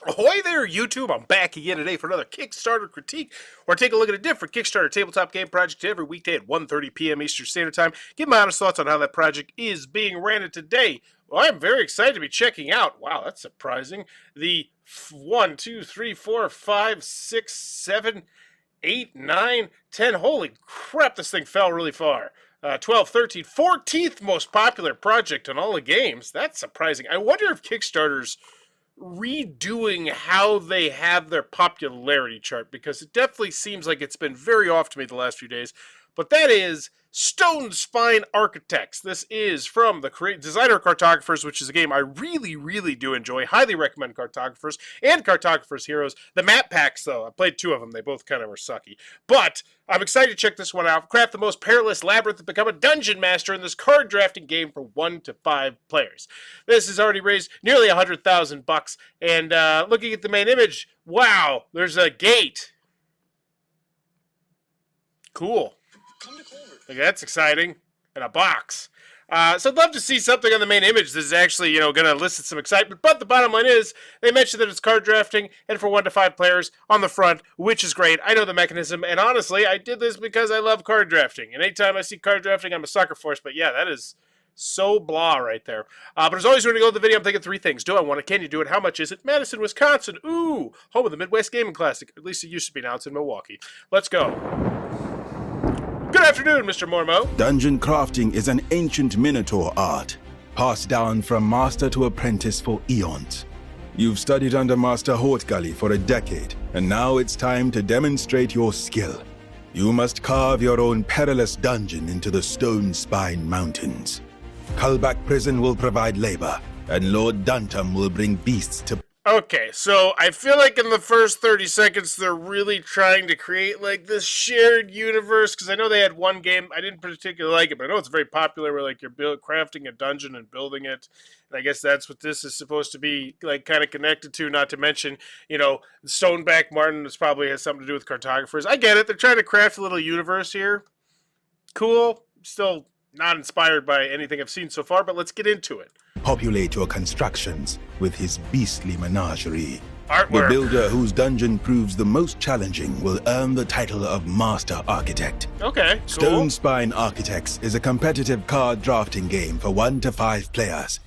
Ahoy there, YouTube! I'm back again today for another Kickstarter critique, where I take a look at a different Kickstarter tabletop game project every weekday at 1:30 p.m. Eastern Standard Time. Give my honest thoughts on how that project is being ran today. Well, I'm very excited to be checking out, wow, that's surprising, the 1, 2, 3, 4, 5, 6, 7, 8, 9, 10, holy crap, this thing fell really far. 12, 13, 14th most popular project on all the games. That's surprising. I wonder if Kickstarter's redoing how they have their popularity chart, because it definitely seems like it's been very off to me the last few days. But that is Stonespine Architects. This is from the Designer Cartographers, which is a game I really do enjoy. Highly recommend Cartographers and Cartographers Heroes. The map packs, though, I played 2 of them. They both kind of were sucky. But I'm excited to check this one out. Craft the most perilous labyrinth and become a dungeon master in this card drafting game for 1 to 5 players. This has already raised nearly $100,000 and looking at the main image, wow, there's a gate. Cool. Like, that's exciting. And a box. So I'd love to see something on the main image that is actually, going to elicit some excitement. But the bottom line is, they mentioned that it's card drafting and for 1 to 5 players on the front, which is great. I know the mechanism, and honestly, I did this because I love card drafting. And anytime I see card drafting, I'm a sucker for it. But yeah, that is so blah right there. But as always, when we go to the video, I'm thinking 3 things. Do I want it? Can you do it? How much is it? Madison, Wisconsin. Ooh, home of the Midwest Gaming Classic. At least it used to be. Now it's in Milwaukee. Let's go. Good afternoon, Mr. Mormo. Dungeon crafting is an ancient Minotaur art, passed down from master to apprentice for eons. You've studied under Master Hortgully for a decade, and now it's time to demonstrate your skill. You must carve your own perilous dungeon into the Stonespine Mountains. Cullback Prison will provide labor, and Lord Duntum will bring beasts to... Okay, so I feel like in the first 30 seconds they're really trying to create like this shared universe, because I know they had one game, I didn't particularly like it, but I know it's very popular where like you're crafting a dungeon and building it, and I guess that's what this is supposed to be like kind of connected to, not to mention, Stoneback Martin probably has something to do with cartographers. I get it, they're trying to craft a little universe here. Cool, still not inspired by anything I've seen so far, but let's get into it. Populate your constructions with his beastly menagerie. Artwork. The builder whose dungeon proves the most challenging will earn the title of Master Architect. Okay, cool. Stonespine Architects is a competitive card drafting game for 1 to 5 players.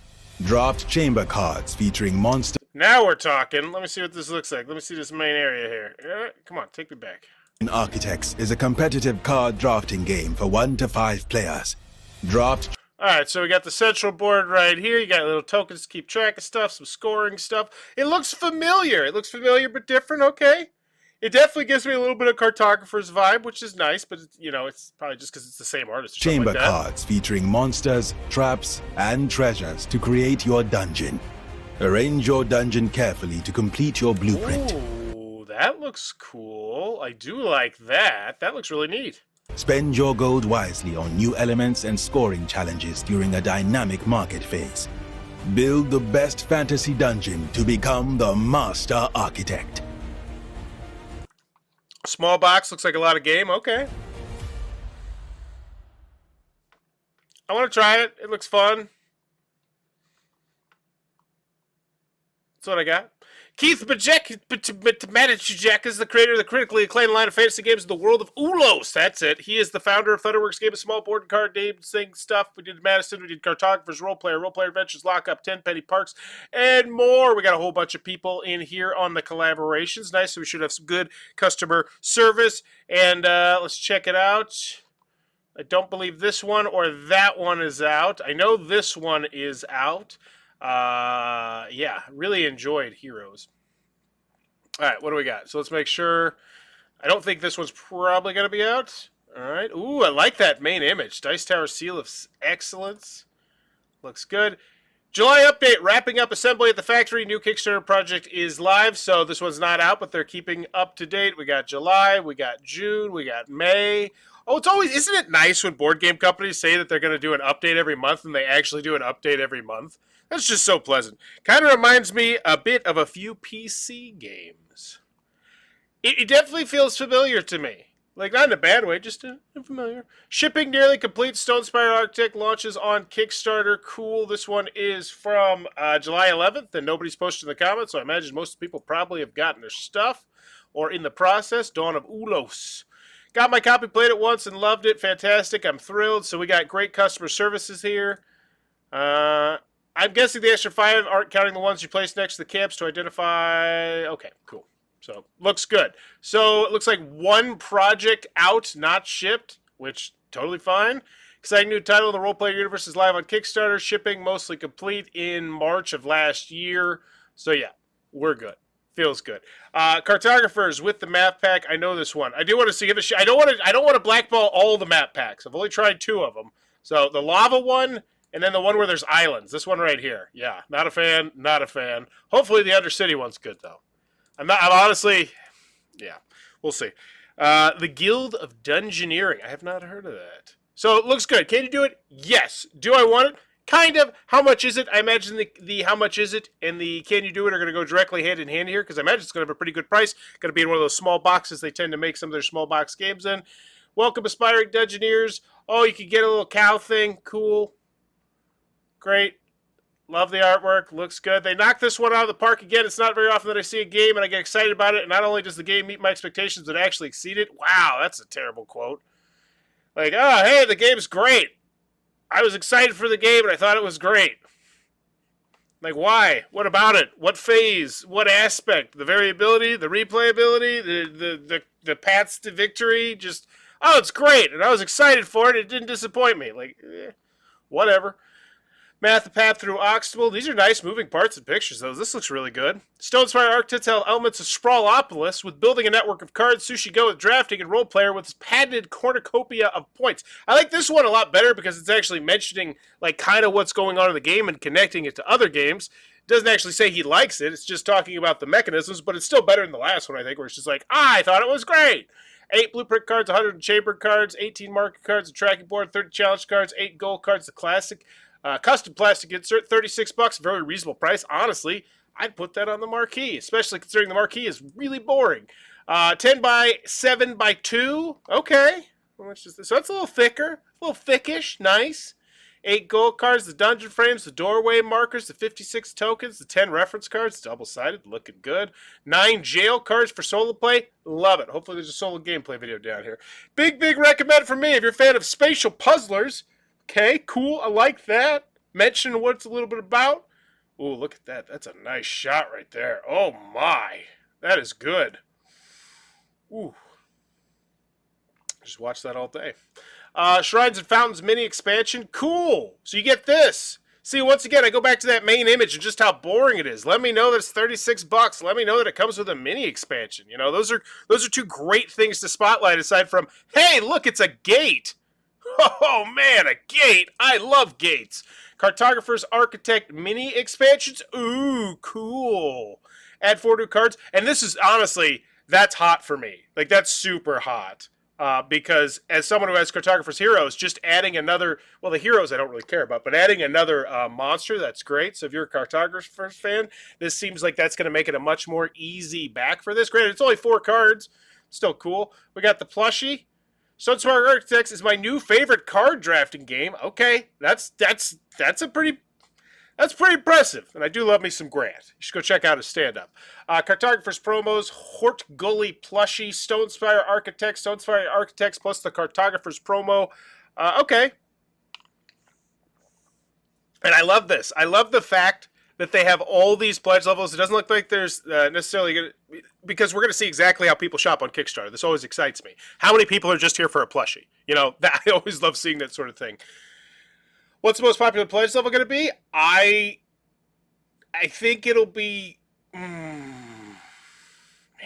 Draft chamber cards featuring monsters. Now we're talking. Let me see what this looks like. Let me see this main area here. Come on, take me back. Architects is a competitive card drafting game for 1 to 5 players. Draft. Alright, so we got the central board right here. You got little tokens to keep track of stuff, some scoring stuff. It looks familiar. It looks familiar but different, okay? It definitely gives me a little bit of Cartographer's vibe, which is nice, but, it's probably just because it's the same artist or Chamber something like that. Cards featuring monsters, traps, and treasures to create your dungeon. Arrange your dungeon carefully to complete your blueprint. Ooh, that looks cool. I do like that. That looks really neat. Spend your gold wisely on new elements and scoring challenges during a dynamic market phase. Build the best fantasy dungeon to become the Master Architect. Small box, looks like a lot of game. Okay. I want to try it. It looks fun. That's what I got. Keith Maticek is the creator of the critically acclaimed line of fantasy games in the world of Ulos. That's it. He is the founder of Thunderworks Game of Small Board and Card Game Sing stuff. We did Madison, we did Cartographers, Role Player Adventures, Lockup, 10 Penny Parks, and more. We got a whole bunch of people in here on the collaborations. Nice, so we should have some good customer service. And let's check it out. I don't believe this one or that one is out. I know this one is out. Yeah, really enjoyed Heroes. Alright, what do we got? So let's make sure. I don't think this one's probably going to be out. Alright. Ooh, I like that main image. Dice Tower Seal of Excellence. Looks good. July update. Wrapping up assembly at the factory. New Kickstarter project is live. So this one's not out, but they're keeping up to date. We got July. We got June. We got May. Oh, it's always, isn't it nice when board game companies say that they're going to do an update every month and they actually do an update every month? That's just so pleasant. Kind of reminds me a bit of a few PC games. It definitely feels familiar to me. Like, not in a bad way, just unfamiliar. Shipping nearly complete. Stonespine Architect launches on Kickstarter. Cool. This one is from July 11th, and nobody's posted in the comments, so I imagine most people probably have gotten their stuff or in the process. Dawn of Ulos. Got my copy, played it once, and loved it. Fantastic. I'm thrilled. So we got great customer services here. I'm guessing the extra 5 aren't counting the ones you place next to the camps to identify. Okay, cool. So, looks good. So, it looks like one project out, not shipped, which, totally fine. Exciting new title, the Roleplay Universe is live on Kickstarter. Shipping mostly complete in March of last year. So, yeah, we're good. Feels good. Cartographers with the map pack. I know this one. I do want to see give a shit. I don't want to blackball all the map packs. I've only tried 2 of them. So, the lava one, and then the one where there's islands. This one right here. Yeah, not a fan, not a fan. Hopefully the Undercity one's good, though. I'm honestly, yeah, we'll see. The Guild of Dungeoneering. I have not heard of that. So it looks good. Can you do it? Yes. Do I want it? Kind of. How much is it? I imagine the how much is it and the can you do it are going to go directly hand in hand here because I imagine it's going to have a pretty good price. Going to be in one of those small boxes they tend to make some of their small box games in. Welcome, aspiring Dungeoneers. Oh, you can get a little cow thing. Cool. Great. Love the artwork. Looks good. They knocked this one out of the park again. It's not very often that I see a game and I get excited about it. And not only does the game meet my expectations, but it actually exceeded. Wow, that's a terrible quote. Like, oh, hey, the game's great. I was excited for the game and I thought it was great. Like, why? What about it? What phase? What aspect? The variability? The replayability? The paths to victory? Just, oh, it's great. And I was excited for it. It didn't disappoint me. Like, whatever. Math the path through Oxtable. These are nice moving parts and pictures, though. This looks really good. Stonespine Architects have elements of Sprawlopolis with building a network of cards, Sushi Go with drafting, and Role Player with its patented cornucopia of points. I like this one a lot better because it's actually mentioning like kind of what's going on in the game and connecting it to other games. It doesn't actually say he likes it. It's just talking about the mechanisms, but it's still better than the last one, I think, where it's just like, I thought it was great. 8 blueprint cards, 100 chamber cards, 18 market cards, a tracking board, 30 challenge cards, 8 gold cards, the classic. Custom plastic insert, $36, very reasonable price. Honestly, I'd put that on the marquee, especially considering the marquee is really boring. 10 by 7 by 2, okay. So that's a little thicker, a little thickish, nice. 8 gold cards, the dungeon frames, the doorway markers, the 56 tokens, the 10 reference cards, double-sided, looking good. 9 jail cards for solo play, love it. Hopefully there's a solo gameplay video down here. Big recommend for me if you're a fan of spatial puzzlers. Okay, cool. I like that. Mention what it's a little bit about. Ooh, look at that. That's a nice shot right there. Oh, my. That is good. Ooh. Just watch that all day. Shrines and Fountains mini expansion. Cool. So you get this. See, once again, I go back to that main image and just how boring it is. Let me know that it's $36. Let me know that it comes with a mini expansion. You know, those are 2 great things to spotlight aside from, hey, look, it's a gate. Oh, man, a gate. I love gates. Cartographer's Architect mini expansions. Ooh, cool. Add 4 new cards. And this is, honestly, that's hot for me. Like, that's super hot. Because as someone who has Cartographer's Heroes, just adding another, well, the heroes I don't really care about, but adding another monster, that's great. So if you're a Cartographer's fan, this seems like that's going to make it a much more easy back for this. Granted, it's only 4 cards. Still cool. We got the plushie. Stonespine Architects is my new favorite card drafting game. Okay, that's pretty impressive, and I do love me some Grant. You should go check out his stand-up. Cartographer's promos, Hortgully plushie, Stonespine Architects plus the Cartographer's promo. Okay, and I love this. I love the fact that they have all these pledge levels. It doesn't look like there's necessarily going to, because we're going to see exactly how people shop on Kickstarter. This always excites me. How many people are just here for a plushie? You know, I always love seeing that sort of thing. What's the most popular pledge level going to be? I think it'll be, man, I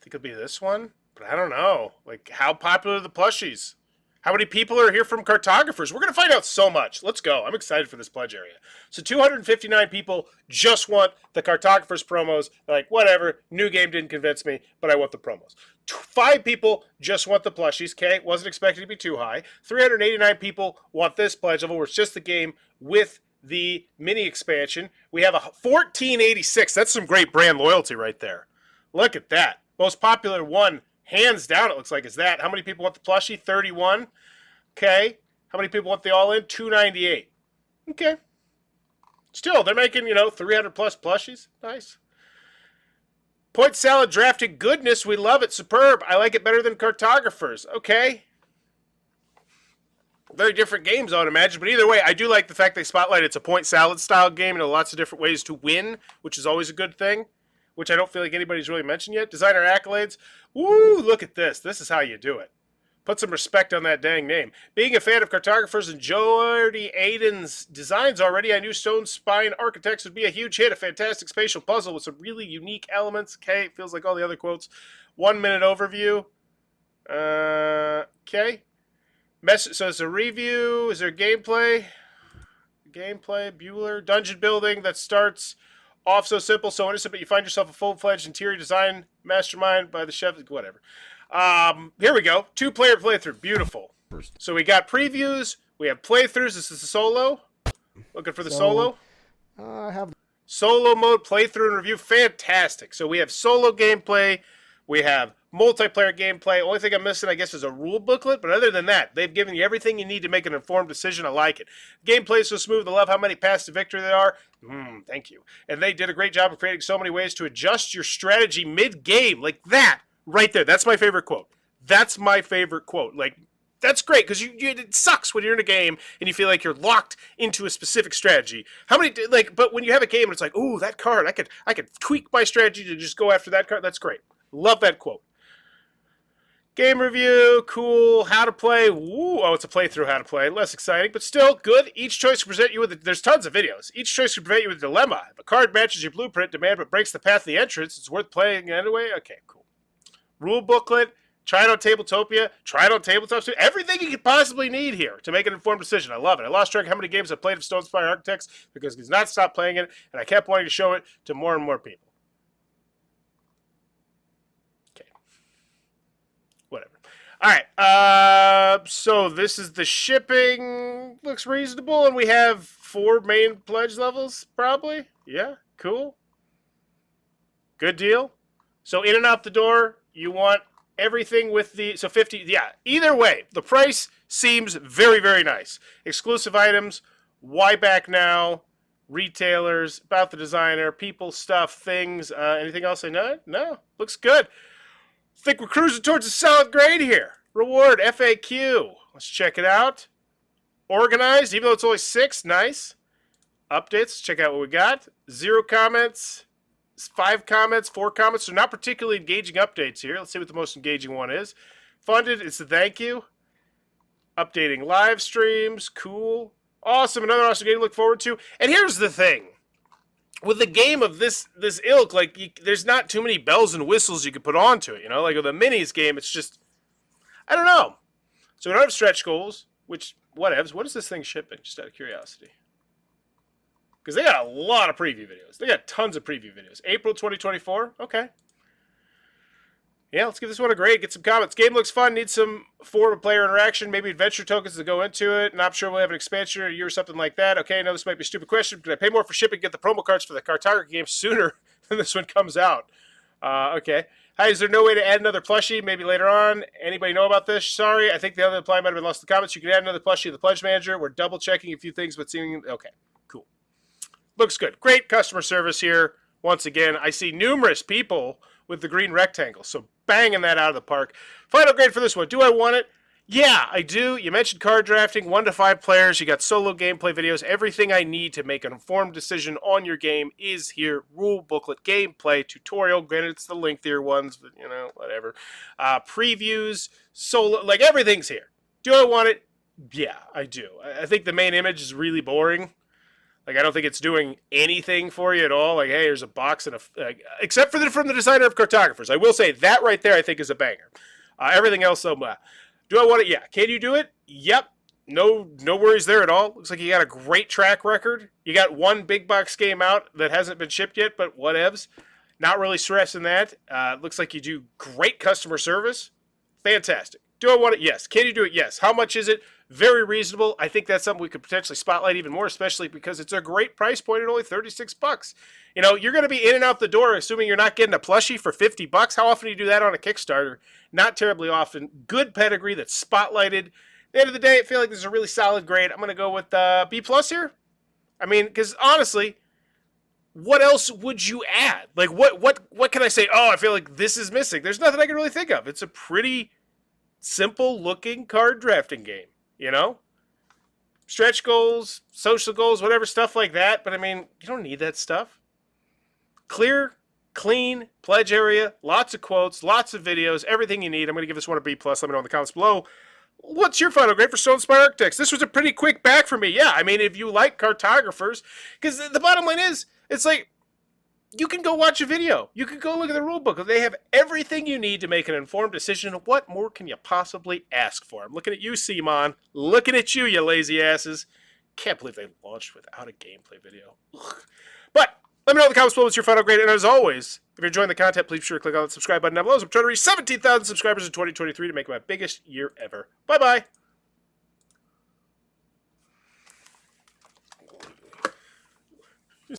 think it'll be this one, but I don't know. Like, how popular are the plushies? How many people are here from Cartographers? We're going to find out so much. Let's go. I'm excited for this pledge area. So 259 people just want the Cartographers promos. They're like, whatever, new game didn't convince me, but I want the promos. 5 people just want the plushies. Okay, wasn't expected to be too high. 389 people want this pledge level, where it's just the game with the mini expansion. We have a 1486. That's some great brand loyalty right there. Look at that. Most popular one, hands down, it looks like, is that. How many people want the plushie? 31. Okay. How many people want the all-in? 298. Okay. Still, they're making, 300 plus plushies. Nice. Point salad drafting goodness. We love it. Superb. I like it better than cartographers. Okay. Very different games, I would imagine. But either way, I do like the fact they spotlight it's a point salad style game. Lots of different ways to win, which is always a good thing, which I don't feel like anybody's really mentioned yet. Designer accolades. Woo, look at this. This is how you do it. Put some respect on that dang name. Being a fan of cartographers and Jordy Aiden's designs already, I knew Stonespine Architects would be a huge hit. A fantastic spatial puzzle with some really unique elements. Okay, feels like all the other quotes. 1 minute overview. Okay. So it's a review. Is there gameplay? Gameplay, Bueller. Dungeon building that starts off so simple, so innocent, but you find yourself a full-fledged interior design mastermind by the chef. Whatever. Here we go. 2-player playthrough. Beautiful. So we got previews. We have playthroughs. This is a solo. Looking for the solo. I have Solo mode, playthrough, and review. Fantastic. So we have solo gameplay. We have multiplayer gameplay. Only thing I'm missing, I guess, is a rule booklet. But other than that, they've given you everything you need to make an informed decision. I like it. Gameplay is so smooth. I love how many paths to victory there are. Thank you. And they did a great job of creating so many ways to adjust your strategy mid-game. Like that right there. That's my favorite quote. That's my favorite quote. Like, that's great because it sucks when you're in a game and you feel like you're locked into a specific strategy. But when you have a game and it's like, ooh, that card, I could tweak my strategy to just go after that card. That's great. Love that quote. Game review, cool. How to play, woo. Oh, it's a playthrough how to play. Less exciting, but still good. Each choice will present you with, there's tons of videos. Each choice will present you with a dilemma. If a card matches your blueprint demand but breaks the path of the entrance, it's worth playing anyway. Okay, cool. Rule booklet. Try it on Tabletopia. Try it on Tabletop. Everything you could possibly need here to make an informed decision. I love it. I lost track of how many games I played of Stonespine Architects because he's not stopped playing it, and I kept wanting to show it to more and more people. Okay. Whatever. All right. So this is the shipping. Looks reasonable, and we have 4 main pledge levels, probably. Yeah. Cool. Good deal. So in and out the door, you want everything with the, so 50, yeah. Either way, the price seems very, very nice. Exclusive items, why back now, retailers, about the designer, people, stuff, things. Anything else I know? No, looks good. Think we're cruising towards a solid grade here. Reward, FAQ. Let's check it out. Organized, even though it's only 6, nice. Updates, check out what we got. 0 comments. 5 comments, 4 comments. So not particularly engaging updates here. Let's see what the most engaging one is. Funded, it's a thank you. Updating live streams, cool. Awesome, another awesome game to look forward to. And here's the thing. With a game of this ilk, there's not too many bells and whistles you can put onto it. Like with a minis game, it's just, I don't know. So we don't have stretch goals, which, whatevs. What is this thing shipping? Just out of curiosity. Because they got a lot of preview videos. They got tons of preview videos. April 2024. Okay. Yeah, let's give this one a grade. Get some comments. Game looks fun. Needs some form of player interaction. Maybe adventure tokens to go into it. Not sure we'll have an expansion in a year or something like that. Okay, I know this might be a stupid question. Could I pay more for shipping and get the promo cards for the cartography game sooner than this one comes out? Okay. Hi, is there no way to add another plushie? Maybe later on. Anybody know about this? Sorry, I think the other reply might have been lost in the comments. You can add another plushie to the Pledge Manager. We're double checking a few things, but seeing... Okay. Looks good. Great customer service here. Once again, I see numerous people with the green rectangle, so banging that out of the park. Final grade for this one. Do I want it? Yeah, I do. You mentioned card drafting, 1 to 5 players. You got solo gameplay videos. Everything I need to make an informed decision on your game is here. Rule booklet, gameplay, tutorial. Granted, it's the lengthier ones, but, whatever. Previews, solo, everything's here. Do I want it? Yeah, I do. I think the main image is really boring. I don't think it's doing anything for you at all. Hey, here's a box and except for from the designer of cartographers. I will say that right there I think is a banger. Everything else, though, do I want it? Yeah. Can you do it? Yep. No worries there at all. Looks like you got a great track record. You got 1 big box game out that hasn't been shipped yet, but whatevs. Not really stressing that. Looks like you do great customer service. Fantastic. Do I want it? Yes. Can you do it? Yes. How much is it? Very reasonable. I think that's something we could potentially spotlight even more, especially because it's a great price point at only $36. You know, you're going to be in and out the door, assuming you're not getting a plushie for $50. How often do you do that on a Kickstarter? Not terribly often. Good pedigree that's spotlighted. At the end of the day, I feel like this is a really solid grade. I'm going to go with B plus here. I mean, because honestly, what else would you add? Like, what can I say? Oh, I feel like this is missing. There's nothing I can really think of. It's a pretty simple looking card drafting game, you know? Stretch goals, social goals, whatever, stuff like that. But I mean, you don't need that stuff. Clear, clean, pledge area, lots of quotes, lots of videos, everything you need. I'm going to give this one a B+. Let me know in the comments below. What's your final grade for Stonespine Architects? This was a pretty quick back for me. Yeah, I mean, if you like cartographers, because the bottom line is, it's like, you can go watch a video. You can go look at the rule book. They have everything you need to make an informed decision. What more can you possibly ask for? I'm looking at you, Simon. Looking at you, you lazy asses. Can't believe they launched without a gameplay video. Ugh. But let me know in the comments below what's your final grade. And as always, if you're enjoying the content, please be sure to click on the subscribe button down below. I'm trying to reach 17,000 subscribers in 2023 to make it my biggest year ever. Bye-bye.